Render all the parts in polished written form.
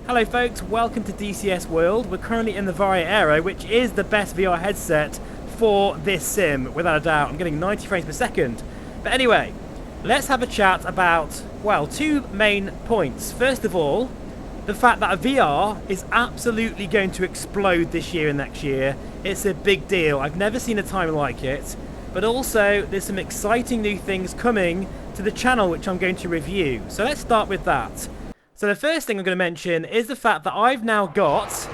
Hello folks, welcome to DCS World. We're currently in the VARJO AERO, which is the best VR headset for this sim, without a doubt. I'm getting 90 frames per second. But anyway, let's have a chat about, well, two main points. First of all, the fact that VR is absolutely going to explode this year and next year. It's a big deal. I've never seen a time like it. But also, there's some exciting new things coming to the channel which I'm going to review. So let's start with that. So the first thing I'm going to mention is the fact that I've now got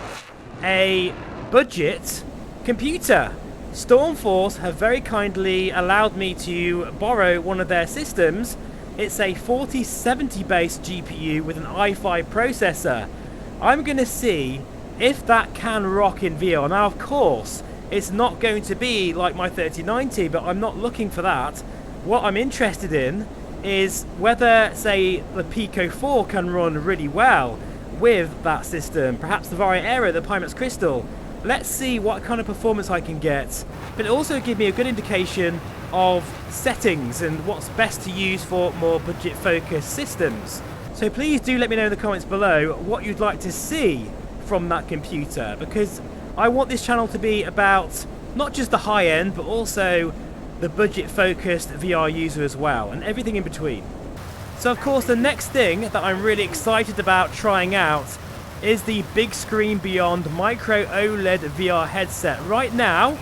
a budget computer. Stormforce have very kindly allowed me to borrow one of their systems. It's a 4070 based GPU with an i5 processor. I'm going to see if that can rock in VR. Now of course, it's not going to be like my 3090, but I'm not looking for that. What I'm interested in is whether, say, the Pico 4 can run really well with that system. Perhaps the VARJO AERO, the Pimax Crystal. Let's see what kind of performance I can get. But it also gives me a good indication of settings and what's best to use for more budget-focused systems. So please do let me know in the comments below what you'd like to see from that computer, because I want this channel to be about not just the high-end, but also the budget-focused VR user as well, and everything in between. So of course the next thing that I'm really excited about trying out is the Big Screen Beyond Micro OLED VR headset. Right now,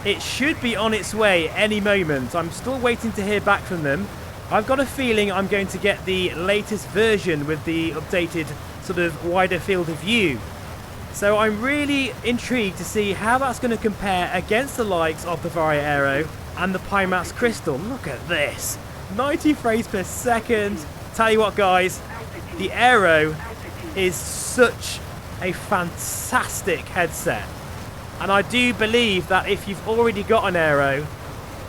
it should be on its way any moment. I'm still waiting to hear back from them. I've got a feeling I'm going to get the latest version with the updated sort of wider field of view. So I'm really intrigued to see how that's going to compare against the likes of the VARJO AERO and the Pimax Crystal. Look at this, 90 frames per second. Tell you what guys, the AERO is such a fantastic headset. And I do believe that if you've already got an AERO,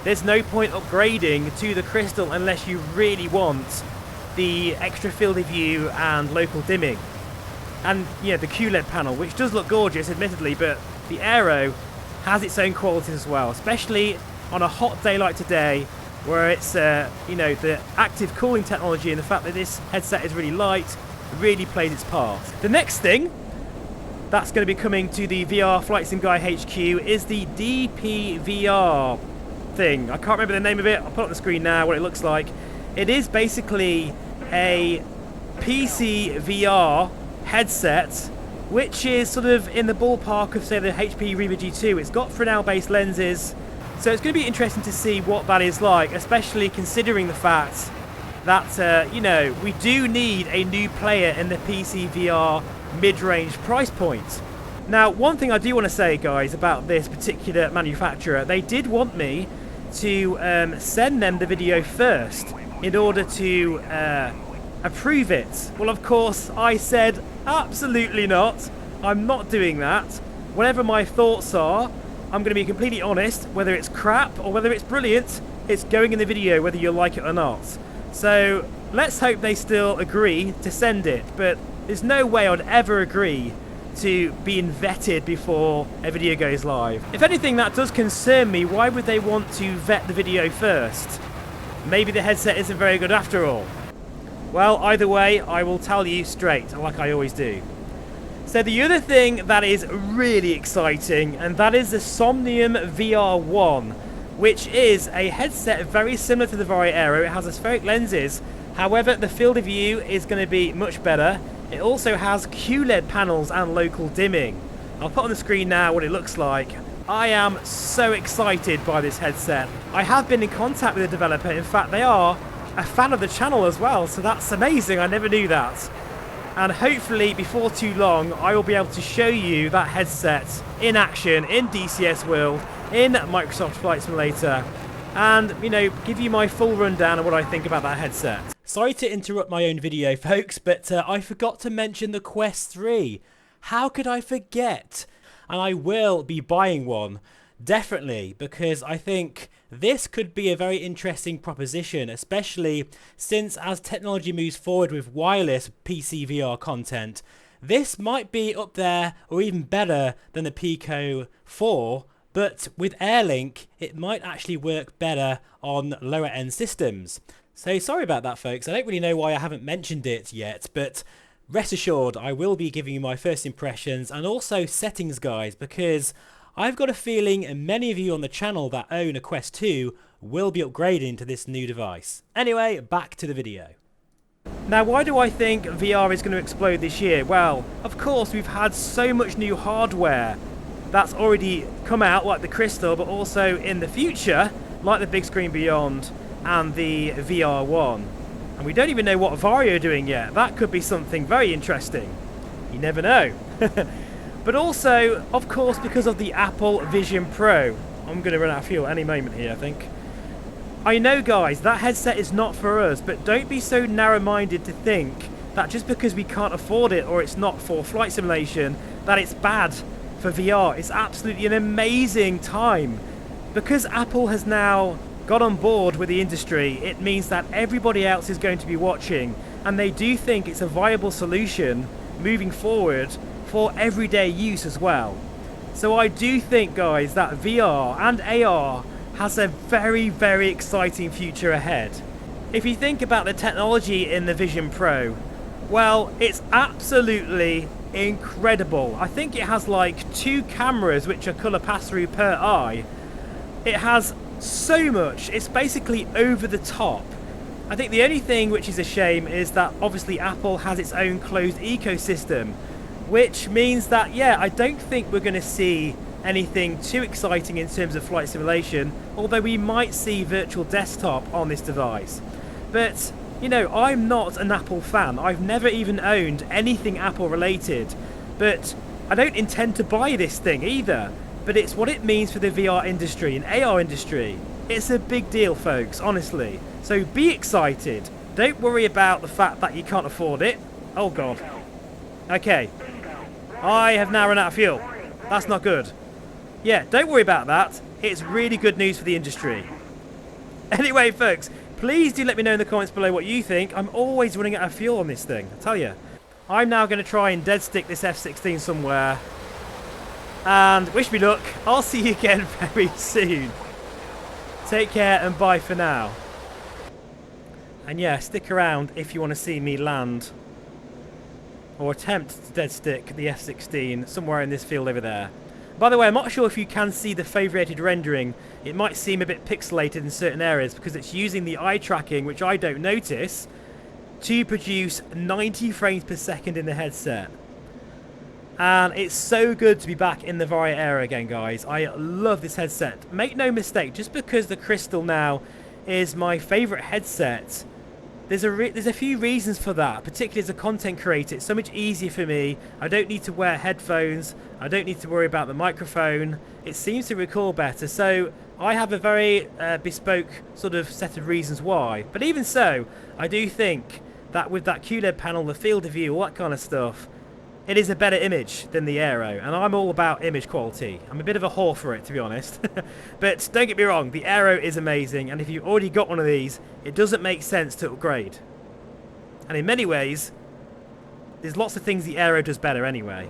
there's no point upgrading to the Crystal unless you really want the extra field of view and local dimming. And yeah, the QLED panel, which does look gorgeous admittedly, but the AERO has its own qualities as well, especially on a hot day like today, where it's you know, the active cooling technology and the fact that this headset is really light really plays its part. The next thing that's going to be coming to the VR Flight Sim Guy HQ is the DPVR thing. I can't remember the name of it. I'll put it on the screen now what it looks like. It is basically a PC VR headset, which is sort of in the ballpark of, say, the HP Reverb G2. It's got Fresnel-based lenses, so it's going to be interesting to see what that is like, especially considering the fact that, you know, we do need a new player in the PC VR mid-range price point. Now, one thing I do want to say, guys, about this particular manufacturer, they did want me to send them the video first in order to approve it. Well, of course, I said absolutely not. I'm not doing that. Whatever my thoughts are, I'm going to be completely honest. Whether it's crap or whether it's brilliant, it's going in the video whether you like it or not. So let's hope they still agree to send it, but there's no way I'd ever agree to being vetted before a video goes live. If anything, that does concern me. Why would they want to vet the video first? Maybe the headset isn't very good after all. Well, either way, I will tell you straight, like I always do. So the other thing that is really exciting, and that is the Somnium VR1, which is a headset very similar to the VARJO AERO. It has aspheric lenses, however the field of view is going to be much better. It also has QLED panels and local dimming. I'll put on the screen now what it looks like. I am so excited by this headset. I have been in contact with the developer. In fact, they are a fan of the channel as well, so that's amazing. I never knew that. And hopefully before too long I will be able to show you that headset in action in DCS World, in Microsoft Flight Simulator, and, you know, give you my full rundown of what I think about that headset. Sorry to interrupt my own video, folks, but I forgot to mention the Quest 3. How could I forget? And I will be buying one, definitely, because I think this could be a very interesting proposition, especially since as technology moves forward with wireless PC VR content, this might be up there or even better than the Pico 4, but with AirLink, it might actually work better on lower end systems. So sorry about that, folks. I don't really know why I haven't mentioned it yet, but rest assured I will be giving you my first impressions and also settings guides, because I've got a feeling many of you on the channel that own a Quest 2 will be upgrading to this new device. Anyway, back to the video. Now, why do I think VR is going to explode this year? Well, of course, we've had so much new hardware that's already come out, like the Crystal, but also in the future, like the Big Screen Beyond and the VR1. And we don't even know what VARJO are doing yet. That could be something very interesting. You never know. But also, of course, because of the Apple Vision Pro. I'm going to run out of fuel any moment here, I think. I know, guys, that headset is not for us, but don't be so narrow-minded to think that just because we can't afford it or it's not for flight simulation, that it's bad for VR. It's absolutely an amazing time. Because Apple has now got on board with the industry, it means that everybody else is going to be watching, and they do think it's a viable solution moving forward for everyday use as well. So I do think, guys, that VR and AR has a very, very exciting future ahead. If you think about the technology in the Vision Pro, well, it's absolutely incredible. I think it has like 2 cameras which are colour pass-through per eye. It has so much. It's basically over the top. I think the only thing which is a shame is that obviously Apple has its own closed ecosystem, which means that, yeah, I don't think we're going to see anything too exciting in terms of flight simulation, although we might see virtual desktop on this device. But, you know, I'm not an Apple fan. I've never even owned anything Apple related, but I don't intend to buy this thing either. But it's what it means for the VR industry and AR industry. It's a big deal, folks, honestly. So be excited. Don't worry about the fact that you can't afford it. Oh god. Okay. I have now run out of fuel. That's not good. Yeah, don't worry about that. It's really good news for the industry. Anyway, folks, please do let me know in the comments below what you think. I'm always running out of fuel on this thing, I tell you. I'm now going to try and dead stick this F-16 somewhere. And wish me luck. I'll see you again very soon. Take care and bye for now. And yeah, stick around if you want to see me land or attempt to dead stick the F-16 somewhere in this field over there. By the way, I'm not sure if you can see the favorited rendering. It might seem a bit pixelated in certain areas because it's using the eye tracking, which I don't notice, to produce 90 frames per second in the headset. And it's so good to be back in the VARJO era again, guys. I love this headset. Make no mistake, just because the Crystal now is my favourite headset, there's a few reasons for that, particularly as a content creator. It's so much easier for me. I don't need to wear headphones. I don't need to worry about the microphone. It seems to record better. So I have a very bespoke sort of set of reasons why. But even so, I do think that with that QLED panel, the field of view, all that kind of stuff, it is a better image than the AERO, and I'm all about image quality. I'm a bit of a whore for it, to be honest. But don't get me wrong, the AERO is amazing, and if you've already got one of these, it doesn't make sense to upgrade. And in many ways, there's lots of things the AERO does better anyway.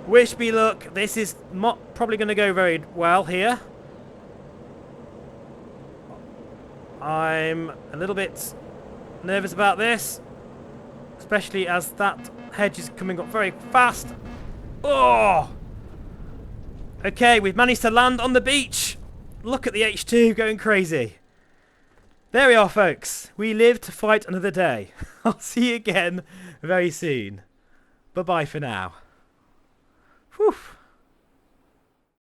Wish me luck. This is not probably going to go very well here. I'm a little bit nervous about this, especially as that hedge is coming up very fast. Oh! Okay, we've managed to land on the beach. Look at the H2 going crazy. There we are, folks. We live to fight another day. I'll see you again very soon. Bye-bye for now. Whew.